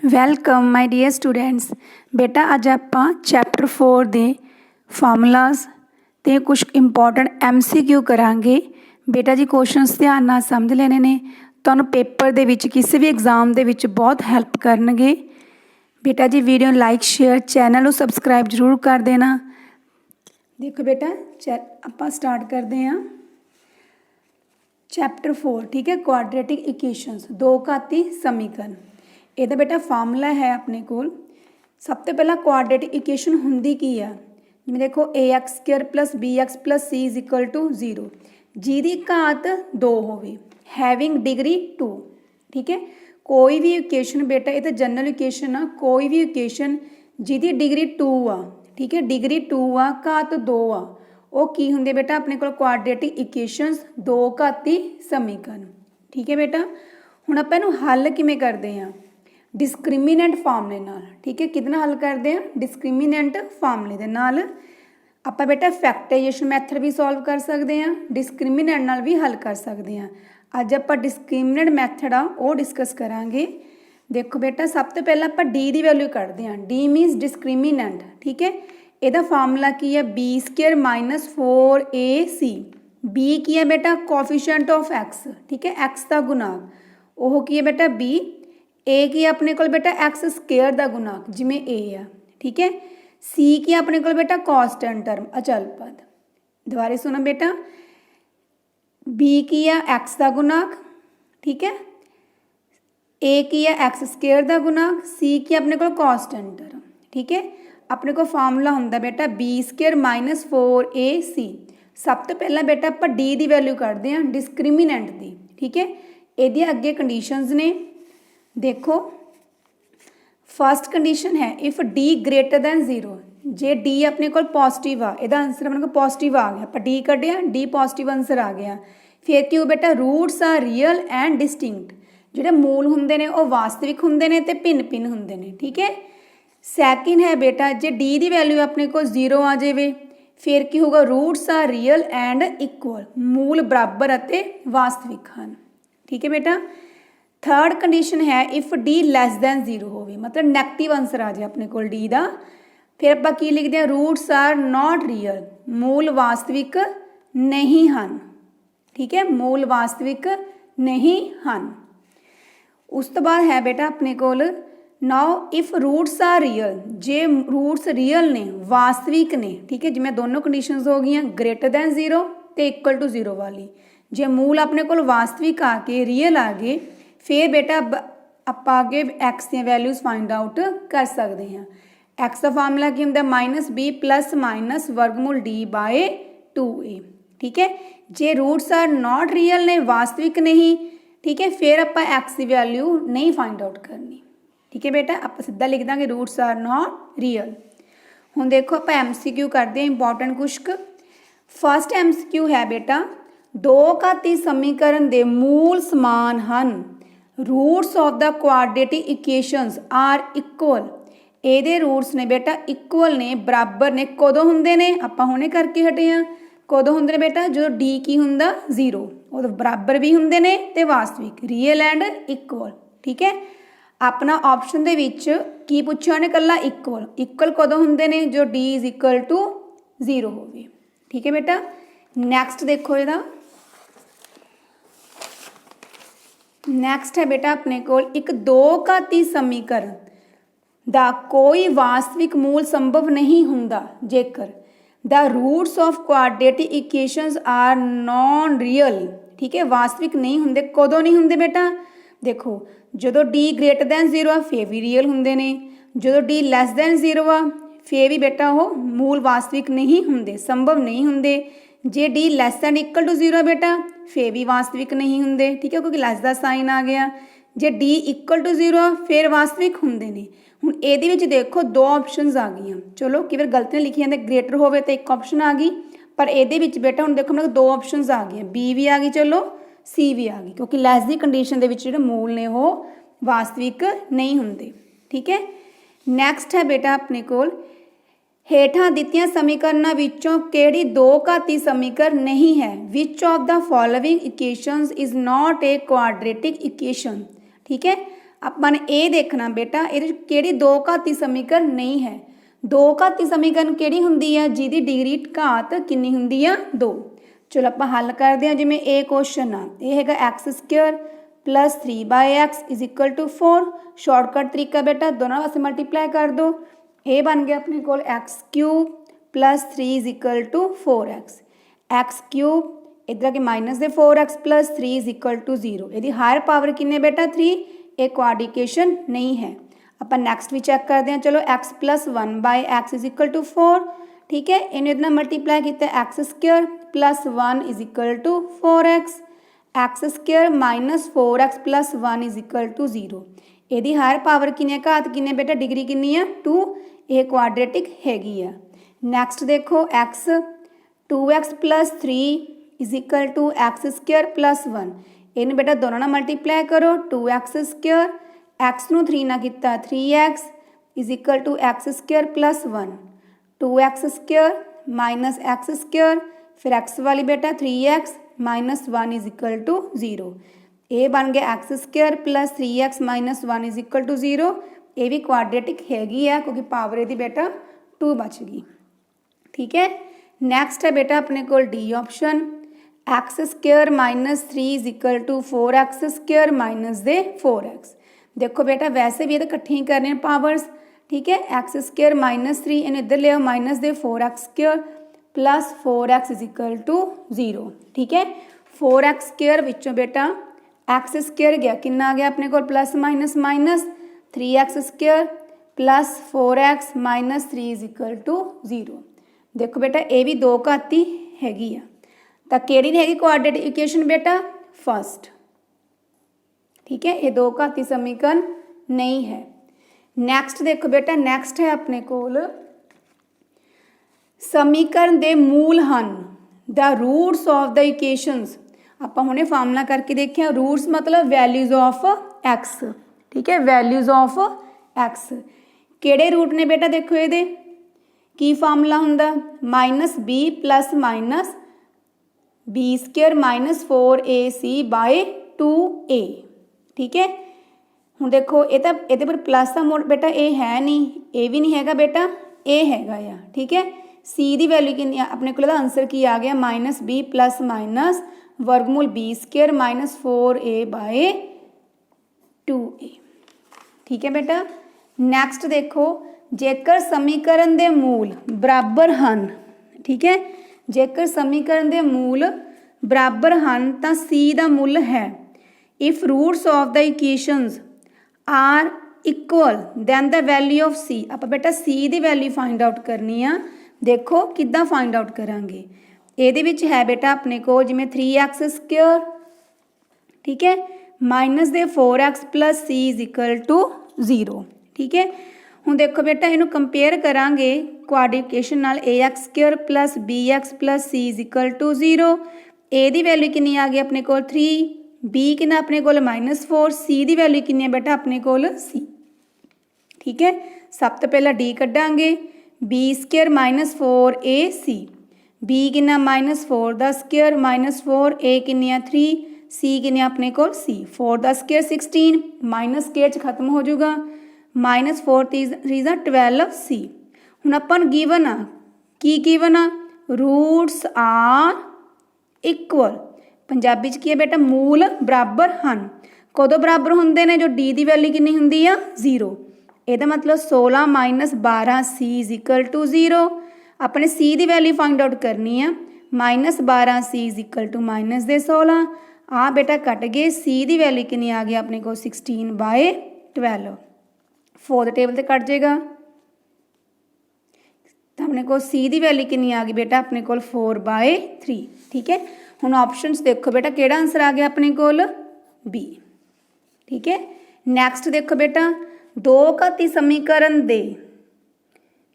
Welcome my dear students. ਬੇਟਾ ਅੱਜ ਆਪਾਂ ਚੈਪਟਰ 4 ਦੇ ਫਾਰਮੂਲਾਜ਼ ਤੇ ਕੁਝ ਇੰਪੋਰਟੈਂਟ MCQ ਕਰਾਂਗੇ। ਬੇਟਾ ਜੀ ਕੁਐਸਚਨਸ ਧਿਆਨ ਨਾਲ ਸਮਝ ਲੈਣੇ ਨੇ, ਤੁਹਾਨੂੰ ਪੇਪਰ ਦੇ ਵਿੱਚ ਕਿਸੇ ਵੀ ਐਗਜ਼ਾਮ ਦੇ ਵਿੱਚ ਬਹੁਤ ਹੈਲਪ ਕਰਨਗੇ। ਬੇਟਾ ਜੀ ਵੀਡੀਓ ਲਾਈਕ ਸ਼ੇਅਰ ਚੈਨਲ ਨੂੰ ਸਬਸਕ੍ਰਾਈਬ ਜ਼ਰੂਰ ਕਰ ਦੇਣਾ। ਦੇਖੋ ਬੇਟਾ ਆਪਾਂ ਸਟਾਰਟ ਕਰਦੇ ਹਾਂ ਚੈਪਟਰ 4, ਠੀਕ ਹੈ। ਕੁਆਡਰੇਟਿਕ ਇਕੁਏਸ਼ਨਸ, ਦੋ ਘਾਤੀ ਸਮੀਕਰਨ। ਇਹਦਾ ਬੇਟਾ ਫਾਰਮੂਲਾ ਹੈ ਆਪਣੇ ਕੋਲ। ਸਭ ਤੋਂ ਪਹਿਲਾਂ ਕੁਆਡਰੇਟਿਕ ਇਕੁਏਸ਼ਨ ਹੁੰਦੀ ਕੀ ਆ, ਜਿਵੇਂ ਦੇਖੋ AX² + BX + C = 0, ਜਿਹਦੀ ਘਾਤ 2 ਹੋਵੇ, ਹੈਵਿੰਗ ਡਿਗਰੀ 2, ਠੀਕ ਹੈ। ਕੋਈ ਵੀ ਇਕੁਏਸ਼ਨ ਬੇਟਾ, ਇਹ ਤਾਂ ਜਨਰਲ ਇਕੁਏਸ਼ਨ ਆ, ਕੋਈ ਵੀ ਇਕੁਏਸ਼ਨ ਜਿਹਦੀ ਡਿਗਰੀ 2 ਆ, ਠੀਕ ਹੈ, ਡਿਗਰੀ 2 ਆ, ਘਾਤ 2 ਆ, ਉਹ ਕੀ ਹੁੰਦੇ ਬੇਟਾ ਆਪਣੇ ਕੋਲ ਕੁਆਡਰੇਟਿਕ ਇਕੁਏਸ਼ਨਸ, ਦੋ ਘਾਤੀ ਸਮੀਕਰਨ, ਠੀਕ ਹੈ ਬੇਟਾ। ਹੁਣ ਆਪਾਂ ਇਹਨੂੰ ਹੱਲ ਕਿਵੇਂ ਕਰਦੇ ਹਾਂ, ਡਿਸਕ੍ਰਿਮੀਨੈਂਟ ਫਾਰਮੂਲੇ ਨਾਲ, ਠੀਕ ਹੈ। ਕਿਹਦੇ ਨਾਲ ਹੱਲ ਕਰਦੇ ਹਾਂ, ਡਿਸਕ੍ਰਿਮੀਨੈਂਟ ਫਾਰਮੂਲੇ ਦੇ ਨਾਲ। ਆਪਾਂ ਬੇਟਾ ਫੈਕਟਰਾਈਜੇਸ਼ਨ ਮੈਥਡ ਵੀ ਸੋਲਵ ਕਰ ਸਕਦੇ ਹਾਂ, ਡਿਸਕ੍ਰਿਮੀਨੈਂਟ ਨਾਲ ਵੀ ਹੱਲ ਕਰ ਸਕਦੇ ਹਾਂ। ਅੱਜ ਆਪਾਂ ਡਿਸਕ੍ਰਿਮੀਨੈਂਟ ਮੈਥਡ ਆ ਉਹ ਡਿਸਕਸ ਕਰਾਂਗੇ। ਦੇਖੋ ਬੇਟਾ ਸਭ ਤੋਂ ਪਹਿਲਾਂ ਆਪਾਂ D ਦੀ ਵੈਲਿਊ ਕੱਢਦੇ ਹਾਂ। D ਮੀਨਸ ਡਿਸਕ੍ਰਿਮੀਨੈਂਟ, ਠੀਕ ਹੈ। ਇਹਦਾ ਫਾਰਮੂਲਾ ਕੀ ਹੈ, B² - 4AC। B ਕੀ ਹੈ ਬੇਟਾ, ਕੋਐਫੀਸ਼ੀਐਂਟ ਆਫ X, ਠੀਕ ਹੈ, X ਦਾ ਗੁਣਾਂਕ। ਉਹ ਕੀ ਹੈ ਬੇਟਾ B। A ਕੀ ਆਪਣੇ ਕੋਲ ਬੇਟਾ X² ਦਾ ਗੁਣਾਂਕ, ਜਿਵੇਂ A ਆ, ਠੀਕ ਹੈ। C ਕੀ ਆਪਣੇ ਕੋਲ ਬੇਟਾ ਕਾਂਸਟੈਂਟ ਟਰਮ, ਅਚਲ ਪਦ। ਦੁਬਾਰੇ ਸੁਣੋ ਬੇਟਾ, B ਕੀ ਆ X ਦਾ ਗੁਣਾਂਕ, ਠੀਕ ਹੈ। A ਕੀ ਆ X² ਦਾ ਗੁਣਾਂਕ, C ਕੀ ਆਪਣੇ ਕੋਲ ਕਾਂਸਟੈਂਟ ਟਰਮ, ਠੀਕ ਹੈ। ਆਪਣੇ ਕੋਲ ਫਾਰਮੂਲਾ ਹੁੰਦਾ ਬੇਟਾ B² - 4AC। ਸਭ ਤੋਂ ਪਹਿਲਾਂ ਬੇਟਾ ਆਪਾਂ D ਦੀ ਵੈਲਿਊ ਕੱਢਦੇ ਹਾਂ, ਡਿਸਕ੍ਰਿਮੀਨੈਂਟ ਦੀ, ਠੀਕ ਹੈ। ਇਹਦੀਆਂ ਅੱਗੇ ਕੰਡੀਸ਼ਨਸ ਨੇ। ਦੇਖੋ ਫਸਟ ਕੰਡੀਸ਼ਨ ਹੈ ਇਫ D > 0, ਜੇ D ਆਪਣੇ ਕੋਲ ਪੋਜ਼ਿਟਿਵ ਆ, ਇਹਦਾ ਆਨਸਰ ਆਪਣੇ ਕੋਲ ਪੋਜ਼ਿਟਿਵ ਆ ਗਿਆ, ਆਪਾਂ D ਕੱਢਿਆ, D ਪੋਜ਼ਿਟਿਵ ਆਨਸਰ ਆ ਗਿਆ। ਫਿਰ ਕੀ ਹੋ ਬੇਟਾ, roots are real and distinct, ਜਿਹੜੇ ਮੂਲ ਹੁੰਦੇ ਨੇ ਉਹ ਵਾਸਤਵਿਕ ਹੁੰਦੇ ਨੇ ਤੇ ਭਿੰਨ ਭਿੰਨ ਹੁੰਦੇ ਨੇ, ਠੀਕ ਹੈ। ਸੈਕਿੰਡ ਹੈ ਬੇਟਾ, ਜੇ D ਦੀ ਵੈਲਿਊ ਆਪਣੇ ਕੋਲ 0 ਆ ਜਾਵੇ, ਫਿਰ ਕੀ ਹੋਊਗਾ, roots are real and equal, ਮੂਲ ਬਰਾਬਰ ਅਤੇ ਵਾਸਤਵਿਕ ਹਨ, ਠੀਕ ਹੈ ਬੇਟਾ। ਥਰਡ ਕੰਡੀਸ਼ਨ ਹੈ ਇਫ D < 0 ਹੋਵੇ, ਮਤਲਬ ਨੈਗੇਟਿਵ ਆਨਸਰ ਆ ਜਾਏ ਆਪਣੇ ਕੋਲ D ਦਾ, ਫਿਰ ਆਪਾਂ ਕੀ ਲਿਖਦੇ ਹਾਂ, ਰੂਟਸ ਆਰ ਨਾਟ ਰੀਅਲ, ਮੂਲ ਵਾਸਤਵਿਕ ਨਹੀਂ ਹਨ, ਠੀਕ ਹੈ, ਮੂਲ ਵਾਸਤਵਿਕ ਨਹੀਂ ਹਨ। ਉਸ ਤੋਂ ਬਾਅਦ ਹੈ ਬੇਟਾ ਆਪਣੇ ਕੋਲ ਨਾਓ ਇਫ ਰੂਟਸ ਆਰ ਰੀਅਲ, ਜੇ ਰੂਟਸ ਰੀਅਲ ਨੇ, ਵਾਸਤਵਿਕ ਨੇ, ਠੀਕ ਹੈ, ਜਿਵੇਂ ਦੋਨੋਂ ਕੰਡੀਸ਼ਨਸ ਹੋ ਗਈਆਂ, < 0 ਤੇ = 0 ਵਾਲੀ। ਜੇ ਮੂਲ ਆਪਣੇ ਕੋਲ ਵਾਸਤਵਿਕ ਆ ਕੇ ਰੀਅਲ ਆ ਗਏ, ਫਿਰ ਬੇਟਾ ਆਪਾਂ ਅੱਗੇ X ਦੀਆਂ ਵੈਲਿਊਜ਼ ਫਾਈਂਡ ਆਊਟ ਕਰ ਸਕਦੇ ਹਾਂ। X ਦਾ ਫਾਰਮੂਲਾ ਕੀ ਹੁੰਦਾ, -B ± ਵਰਗਮੂਲ D/2A, ਠੀਕ ਹੈ। ਜੇ ਰੂਟਸ ਆਰ ਨਾਟ ਰੀਅਲ ਨੇ, ਵਾਸਤਵਿਕ ਨਹੀਂ, ਠੀਕ ਹੈ, ਫਿਰ ਆਪਾਂ X ਦੀ ਵੈਲਿਊ ਨਹੀਂ ਫਾਈਂਡ ਆਊਟ ਕਰਨੀ, ਠੀਕ ਹੈ ਬੇਟਾ। ਆਪਾਂ ਸਿੱਧਾ ਲਿਖ ਦਾਂਗੇ ਰੂਟਸ ਆਰ ਨਾਟ ਰੀਅਲ। ਹੁਣ ਦੇਖੋ ਆਪਾਂ MCQ ਕਰਦੇ ਹਾਂ, ਇੰਪੋਰਟੈਂਟ ਕੁਛ ਕੁ। ਫਸਟ MCQ ਹੈ ਬੇਟਾ, ਦੋ ਘਾਤੀ ਸਮੀਕਰਨ ਦੇ ਮੂਲ ਸਮਾਨ ਹਨ, roots of the quadratic equations are equal. ਇਹਦੇ ਰੂਟਸ ਨੇ ਬੇਟਾ ਇਕੁਅਲ ਨੇ, ਬਰਾਬਰ ਨੇ। ਕਦੋਂ ਹੁੰਦੇ ਨੇ, ਆਪਾਂ ਹੁਣੇ ਕਰਕੇ ਹਟੇ ਹਾਂ। ਕਦੋਂ ਹੁੰਦੇ ਨੇ ਬੇਟਾ, ਜਦੋਂ D ਕੀ ਹੁੰਦਾ 0, ਉਦੋਂ ਬਰਾਬਰ ਵੀ ਹੁੰਦੇ ਨੇ ਤੇ ਵਾਸਤਵਿਕ, ਰੀਅਲ ਐਂਡ ਇਕੁਅਲ, ਠੀਕ ਹੈ। ਆਪਣਾ ਆਪਸ਼ਨ ਦੇ ਵਿੱਚ ਕੀ ਪੁੱਛਿਆ ਉਹਨੇ, ਇਕੱਲਾ ਇਕੁਅਲ। ਇਕੁਅਲ ਕਦੋਂ ਹੁੰਦੇ ਨੇ, ਜੋ D = 0 ਹੋਵੇ, ਠੀਕ ਹੈ ਬੇਟਾ। ਨੈਕਸਟ ਦੇਖੋ ਇਹਦਾ, ਨੈਕਸਟ ਹੈ ਬੇਟਾ ਆਪਣੇ ਕੋਲ ਇੱਕ ਦੋ ਘਾਤੀ ਸਮੀਕਰਨ ਦਾ ਕੋਈ ਵਾਸਤਵਿਕ ਮੂਲ ਸੰਭਵ ਨਹੀਂ ਹੁੰਦਾ ਜੇਕਰ the roots of quadratic equations are non real, ਠੀਕ ਹੈ, ਵਾਸਤਵਿਕ ਨਹੀਂ ਹੁੰਦੇ। ਕਦੋਂ ਨਹੀਂ ਹੁੰਦੇ ਬੇਟਾ, ਦੇਖੋ ਜਦੋਂ D > 0 ਆ ਫਿਰ ਵੀ ਰੀਅਲ ਹੁੰਦੇ ਨੇ, ਜਦੋਂ D < 0 ਆ ਫਿਰ ਵੀ ਬੇਟਾ ਉਹ ਮੂਲ ਵਾਸਤਵਿਕ ਨਹੀਂ ਹੁੰਦੇ, ਸੰਭਵ ਨਹੀਂ ਹੁੰਦੇ। ਜੇ D <= 0 ਆ ਬੇਟਾ ਫਿਰ ਵੀ ਵਾਸਤਵਿਕ ਨਹੀਂ ਹੁੰਦੇ, ਠੀਕ ਹੈ, ਕਿਉਂਕਿ ਲੈਸ ਦਾ ਸਾਈਨ ਆ ਗਿਆ। ਜੇ D = 0 ਆ ਫਿਰ ਵਾਸਤਵਿਕ ਹੁੰਦੇ ਨੇ। ਹੁਣ ਇਹਦੇ ਵਿੱਚ ਦੇਖੋ ਦੋ ਆਪਸ਼ਨਸ ਆ ਗਈਆਂ, ਚਲੋ ਕਈ ਵਾਰ ਗਲਤੀ ਨਾਲ ਲਿਖੀ ਜਾਂਦੇ, ਗ੍ਰੇਟਰ ਹੋਵੇ ਤਾਂ ਇੱਕ ਆਪਸ਼ਨ ਆ ਗਈ, ਪਰ ਇਹਦੇ ਵਿੱਚ ਬੇਟਾ ਹੁਣ ਦੇਖੋ ਮੇਰੇ ਦੋ ਆਪਸ਼ਨਸ ਆ ਗਈਆਂ, B ਵੀ ਆ ਗਈ, ਚਲੋ C ਵੀ ਆ ਗਈ, ਕਿਉਂਕਿ ਲੈਸ ਦੀ ਕੰਡੀਸ਼ਨ ਦੇ ਵਿੱਚ ਜਿਹੜੇ ਮੂਲ ਨੇ ਉਹ ਵਾਸਤਵਿਕ ਨਹੀਂ ਹੁੰਦੇ, ਠੀਕ ਹੈ। ਨੈਕਸਟ ਹੈ ਬੇਟਾ ਆਪਣੇ ਕੋਲ, ਹੇਠਾਂ ਦਿੱਤੀਆਂ ਸਮੀਕਰਨਾਂ ਵਿੱਚੋਂ ਕਿਹੜੀ ਦੋ ਘਾਤੀ ਸਮੀਕਰਨ ਨਹੀਂ ਹੈ, which of the following equations is not a quadratic equation, ਠੀਕ ਹੈ। ਆਪਾਂ ਨੇ ਇਹ ਦੇਖਣਾ ਬੇਟਾ ਇਹਦੇ ਵਿੱਚ ਕਿਹੜੀ ਦੋ ਘਾਤੀ ਸਮੀਕਰਨ ਨਹੀਂ ਹੈ। ਦੋ ਘਾਤੀ ਸਮੀਕਰਨ ਕਿਹੜੀ ਹੁੰਦੀ ਆ ਜਿਹਦੀ ਡਿਗਰੀ ਘਾਤ ਕਿੰਨੀ ਹੁੰਦੀ ਆ 2। ਚਲੋ ਆਪਾਂ ਹੱਲ ਕਰਦੇ ਹਾਂ। ਜਿਵੇਂ ਇਹ ਕੁਐਸਚਨ ਆ, ਇਹ ਹੈਗਾ x² + 3/x = 4। ਸ਼ਾਰਟਕਟ ਤਰੀਕਾ ਬੇਟਾ ਦੋਨਾਂ ਪਾਸੇ ਮਲਟੀਪਲਾਈ ਕਰ ਦੋ। ਇਹ ਬਣ ਗਿਆ ਆਪਣੇ ਕੋਲ x³ + 3 = 4x। x³ ਇੱਧਰ ਆ ਕੇ ਮਾਈਨਸ ਦੇ 4x + 3 = 0। ਇਹਦੀ ਹਾਇਰ ਪਾਵਰ ਕਿੰਨੇ ਬੇਟਾ 3। ਇਹ ਕੁਆਡਰੀਕੇਸ਼ਨ ਨਹੀਂ ਹੈ। ਆਪਾਂ ਨੈਕਸਟ ਵੀ ਚੈੱਕ ਕਰਦੇ ਹਾਂ। ਚਲੋ x + 1/x = 4। ठीक है, इन्हें इतना मल्टीप्लाई किया x² + 1 = 4x, x² - 4x + 1 = 0। ਇਹਦੀ ਹਾਇਰ ਪਾਵਰ ਕਿੰਨੀ ਹੈ, ਘਾਤ ਕਿੰਨੀ ਹੈ ਬੇਟਾ, ਡਿਗਰੀ ਕਿੰਨੀ ਹੈ 2। ਇਹ ਕੁਆਡਰੇਟਿਕ ਹੈਗੀ ਆ। ਨੈਕਸਟ ਦੇਖੋ x 2x + 3 = x² + 1। ਇਹਨੂੰ ਬੇਟਾ ਦੋਨਾਂ ਨਾਲ ਮਲਟੀਪਲਾਈ ਕਰੋ। 2x², x ਨੂੰ 3 ਨਾਲ ਕੀਤਾ 3x = x² + 1। 2x² - x², फिर x वाली बेटा 3x - 1 = 0। ये बन गया x² + 3x - 1 = 0। ये भी क्वाड्रेटिक हैगी है क्योंकि पावर यदि बेटा 2 बच गई। ठीक है, नैक्सट है बेटा अपने को D option, x² - 3 = 4x² - 4x। देखो बेटा वैसे भी ये तो इकट्ठे ही करने पावर्स। ठीक है, x² - 3 इन्हें इधर ले आओ माइनस दे 4x² + 4x = 0। ठीक है, 4x² विचों बेटा x² गया कितना आ गया अपने को plus minus minus 3x² + 4x - 3 = 0। देखो बेटा ये भी दो घाती हैगी आ, तो केड़ी नहीं हैगी क्वाड्रेटिक इक्वेशन बेटा फर्स्ट। ठीक है, ये दो घाती समीकरण नहीं है। नैक्सट देखो बेटा, नैक्सट है अपने कोल समीकरण दे मूल हन the roots of the equations. आप हमने फार्मूला करके देखे, रूट्स मतलब वैल्यूज ऑफ एक्स। ठीक है, वैल्यूज ऑफ एक्स केड़े रूट ने बेटा, देखो ये की फार्मूला हुंदा -b + -b² - 4ac/2a। ठीक है, ਹੁਣ देखो ये तो ये पर प्लस का मोड बेटा ये है नहीं, ये भी नहीं है बेटा, ये हैगा या। ठीक है, सी की वैल्यू कितनी अपने को आंसर की आ गया -b + वर्गमूल b² - 4a/2a। ठीक है बेटा, नैक्सट देखो जेकर समीकरण के मूल बराबर हैं। ठीक है, जेकर समीकरण के मूल बराबर हैं तो सी का मुल है। If roots of the equations are equal then the value of C. आप बेटा सी की वैल्यू फाइंड आउट करनी आ। देखो किद्दां फाइंड आउट करांगे, ये है बेटा अपने को जिमें 3x²। ठीक है, माइनस दे 4x + c = 0। ठीक है, हुण देखो बेटा इनू कंपेयर करांगे क्वाड्रिकेशन नाल ax² + bx + c = 0। ए दी वैल्यू कितनी आ गई अपने को 3, बी कितना अपने को -4, सी की वैल्यू कितनी है बेटा अपने को सी। ठीक है, सब तो पहला डी कड्डांगे b² - 4ac, बी कितना -4² - 4a कितनी 3, सी कितनी अपने को सी 4² 16 माइनस के खत्म हो जाऊगा -4 3 12 सी। हुण अपन गिवन आ की गिवन आ रूट्स आर इक्वल, पंजाबी च की है बेटा मूल बराबर हैं। कदों बराबर होंगे ने जो डी की वैल्यू कितनी होंगी 0। यदा मतलब 16 - 12c = 0। अपने सी की वैल्यू फाइंड आउट करनी है -12c = -16। आ बेटा कट गए, सी की वैल्यू कितनी आ गई अपने को 16/12। फोर्थ टेबल से कट जाएगा तो अपने को सी की वैल्यू कितनी आ गई बेटा अपने को 4/3। ठीक है, हुण ऑप्शनस देखो बेटा केड़ा आंसर आ गया अपने को बी। ठीक है, नैक्सट देखो बेटा दो घाती समीकरण दे।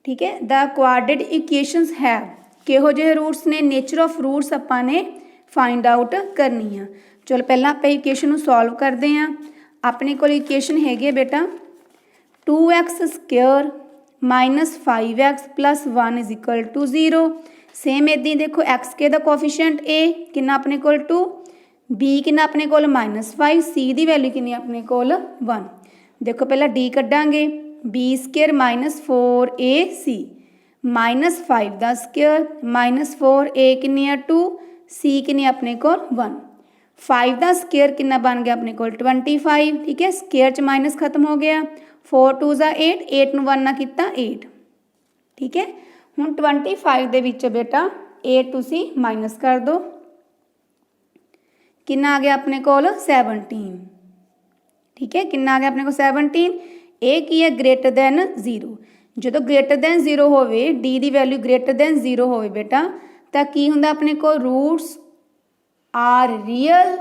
ठीक है, द क्वाड्रेटिक इक्वेशंस है किहो जिहे रूट्स ने, नेचर ऑफ रूट्स आपां ने फाइंड आउट करनी है। चलो पहला आप इक्वेशन सॉल्व करते हैं। अपने को इक्वेशन हैगी बेटा 2x² - 5x + 1 = 0। सेम इदा ही देखो x² का कोफिशिएंट a कितना अपने को 2, b कितना अपने को -5, c की वैल्यू कितनी अपने को 1। देखो पहला डी कड्डांगे B square minus 4ac minus 5 का स्केयर माइनस 4a किन्नी आ 2 c किन्नी अपने को 1 5 का स्केयर किन्ना बन गया अपने को 25 ठीक है स्केयर च माइनस खत्म हो गया 4 2 जा 8 8 नूं 1 ना किता 8 ठीक है हुण 25 दे विच बेटा 8 तुसी माइनस कर दो किन्ना आ गया अपने कोल 17 ठीक है किन्ना आ गया अपने को 17 ए की है ग्रेटर दैन 0 जो ग्रेटर दैन 0 होवे डी की वैल्यू ग्रेटर दैन 0 होवे बेटा तो की हुंदा अपने को roots are real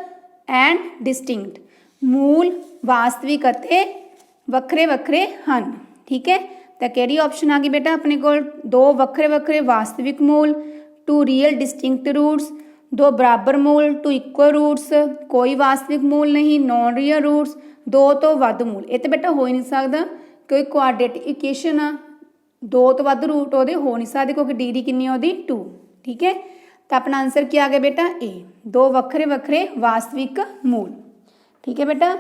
and distinct मूल वास्तविक अते वखरे वखरे हन ठीक है तो किहड़ी ऑप्शन आ गई बेटा अपने को 2 वखरे वखरे वास्तविक मूल 2 रियल डिस्टिंक्ट रूट्स 2 बराबर मूल 2 इक्वल रूट्स कोई वास्तविक मूल नहीं नॉन रियल रूट्स 2 तो वध मूल ये तो बेटा हो ही नहीं सकता कोई क्वाड्रेटिक इक्वेशन आ 2 तो वध रूट वो हो नहीं सकते क्योंकि डी डी कितनी होती 2 ठीक है तो अपना आंसर क्या आ गया बेटा ए 2 वखरे वखरे वास्तविक मूल ठीक है बेटा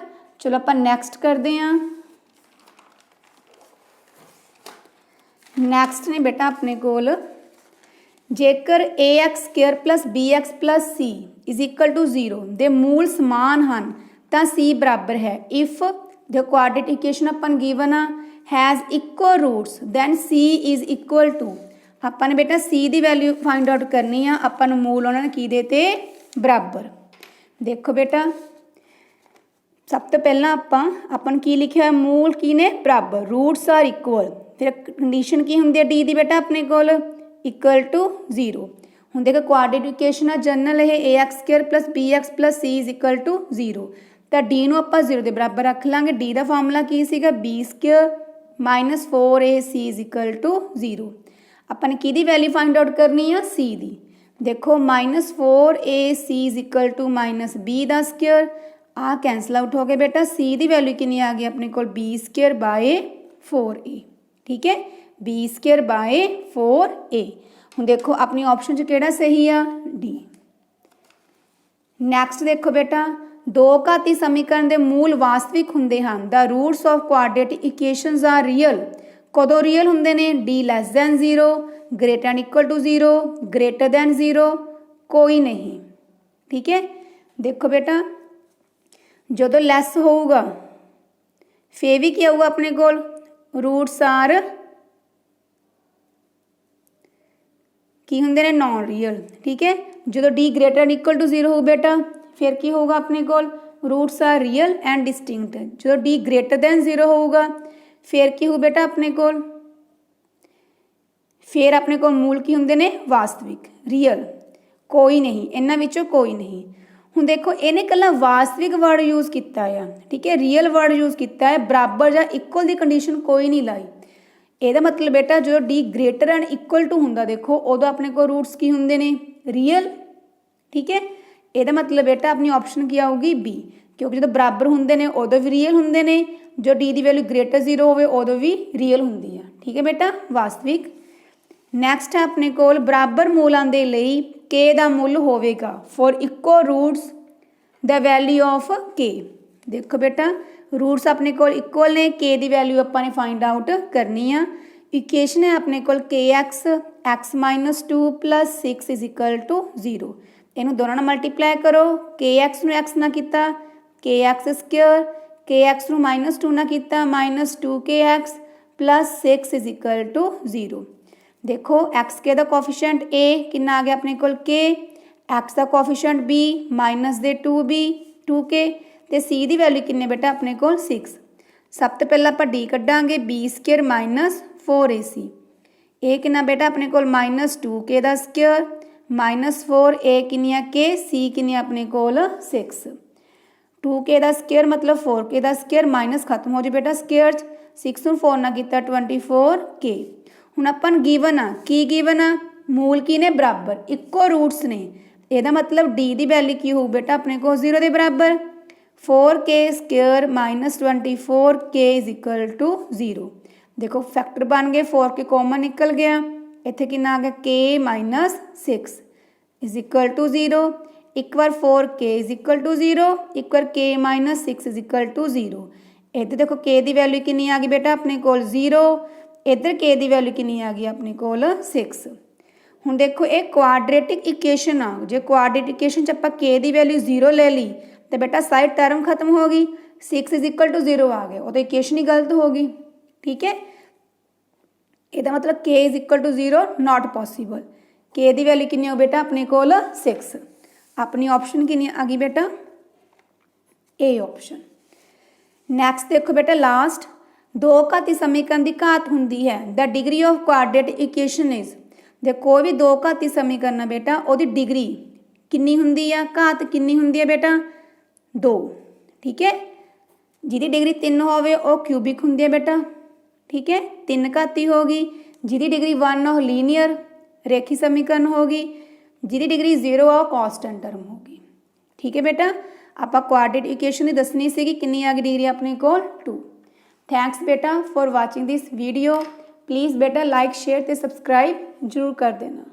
चलो आप नैक्सट करते हैं नैक्सट ने बेटा अपने कोल जेकर ए x square plus b x plus c is equal to 0 दे मूल समान हैं तो सी बराबर है if the quadratic equation upon given uh has equal roots then C is equal to अपन बेटा सी की वैल्यू फाइंड आउट करनी आ अपन मूल उन्होंने की देते बराबर देखो बेटा सब तो पहला अपन की लिखा मूल की ने बराबर रूट्स आर इक्वल फिर कंडीशन की होंगी डी की बेटा अपने कोल इक्वल टू 0 हुण देखो क्वाड्रेटिक इक्वेशन आ जनरल है a x square plus b x plus c is equal to 0 तो डी नूं आपां 0 के बराबर रख लांगे डी का फार्मूला की सीगा B square minus 4ac is equal to 0 अपन की वैल्यू फाइंड आउट करनी है सी दी देखो minus 4ac is equal to minus B का स्केयर आ कैंसल आउट हो गया बेटा सी की वैल्यू कितनी आ गई अपने को बी स्केयर बाय 4a ठीक है बी स्केयर बाय 4a हुण देखो अपनी ऑप्शन च किहड़ा सही आ डी नैक्सट देखो बेटा दो घाती समीकरण के मूल वास्तविक होंगे हैं the roots of quadratic equations are real कदों रियल होंगे ने D less than 0 greater and equal to 0 greater than 0 कोई नहीं ठीक है देखो बेटा जो लैस होगा फिर भी क्या होगा अपने को रूट्स आर की होंगे ने नॉन रियल ठीक है जो D greater and equal to 0 हो बेटा फिर की होगा अपने को roots are real and distinct जो डी ग्रेटर दैन 0 होगा फिर की हो बेटा अपने को फिर अपने को मूल की होंगे ने वास्तविक रियल कोई नहीं इन्हां विचों कोई नहीं हुण देखो इन्हें कल्ला वास्तविक वर्ड यूज़ किया है ठीक है रियल वर्ड यूज़ किया है बराबर या इक्वल की कंडीशन कोई नहीं लाई ਇਹਦਾ मतलब बेटा जो D greater and equal to होंगे देखो उदों अपने को रूट्स की होंगे ने रियल ठीक है ਇਹਦਾ मतलब बेटा अपनी ऑप्शन की आऊगी बी क्योंकि जो बराबर होंगे ने उदों भी रियल होंगे ने जो डी की वैल्यू ग्रेटर 0 होवे उदों भी रियल होंगी है ठीक है बेटा वास्तविक नैक्सट है अपने को बराबर मूलों के लिए के का मुल होगा for equal roots the value of k देखो बेटा रूट्स अपने को इक्वल ने के की वैल्यू अपने फाइंड आउट करनी है इक्वेशन है अपने को k x x minus 2 plus 6 is equal to 0 इनू दोनों ना मल्टीप्लाई करो के एक्स नू एक्स ना किता k x square k x नू माइनस 2 ना किता minus 2 k x plus 6 is equal to 0 देखो एक्स के दा कोफिशिएंट ए कितना आ गया अपने को के एक्स का कोफिशिएंट बी माइनस दे 2b 2k तो सी की वैल्यू किन्ने बेटा अपने को 6 सब तो पहला आप डी कड्डांगे बी स्केयर माइनस 4ac ए किन्ना बेटा अपने को माइनस 2k का स्केयर माइनस 4a किन्नी आ के सी किन्नी अपने को 6 2k का स्केयर मतलब 4k का स्केयर माइनस खत्म हो जाए बेटा स्केयर 6 नूं 4 ना किता 24k हुण अपन गिवन आ की गिवन आ मूल की ने बराबर इक्को रूट्स ने ਇਹਦਾ मतलब डी की वैल्यू की हो बेटा अपने को 0 के बराबर 4k square minus 24k is equal to 0 देखो फैक्टर बन गए 4k कॉमन निकल गया इत्थे कितना आ गया k minus 6 is equal to 0 एक बार 4k इज इक्वल टू 0 एक बार k minus 6 is equal to 0 इधर देखो k की वैल्यू कितनी आ गई बेटा अपने कोल 0, इधर k की वैल्यू कितनी आ गई अपने कोल 6। हुण देखो ये क्वाड्रेटिक इक्वेशन आ, जो क्वाड्रेटिक इक्वेशन च आपां k की वैल्यू 0 ले ली तो बेटा साइड टर्म खत्म हो गई, 6 इज इक्वल टू 0 आ गया, वो तो इक्वेशन ही गलत हो गई। ठीक है, ਇਹਦਾ मतलब k is equal to 0 not possible. k की वैल्यू कितनी हो बेटा अपने कोल 6। अपनी ऑप्शन कितनी आ गई बेटा ए ऑप्शन। नैक्सट देखो बेटा लास्ट, दो घाती समीकरण की घात होंगी है, the degree of quadratic equation is, जो कोई भी दो घाती समीकरण है बेटा उसकी डिग्री कितनी होंगी है, घात कितनी होंगी है बेटा 2। ठीक है, जिहदी डिग्री 3 होवे वो क्यूबिक होंगी है बेटा। ठीक है, 3 घाती होगी, जिहदी डिग्री 1 वो लीनियर रेखी समीकरण होगी, जिहदी डिग्री 0 वो कॉन्स्टेंट टर्म होगी। ठीक है बेटा, आपां क्वाड्रेटिक इक्वेशन ही दसनी सीगी कितनी आ गई डिग्री अपने कोल 2। थैंक्स बेटा for watching this video. Please बेटा लाइक शेयर ते सबसक्राइब जरूर कर देना।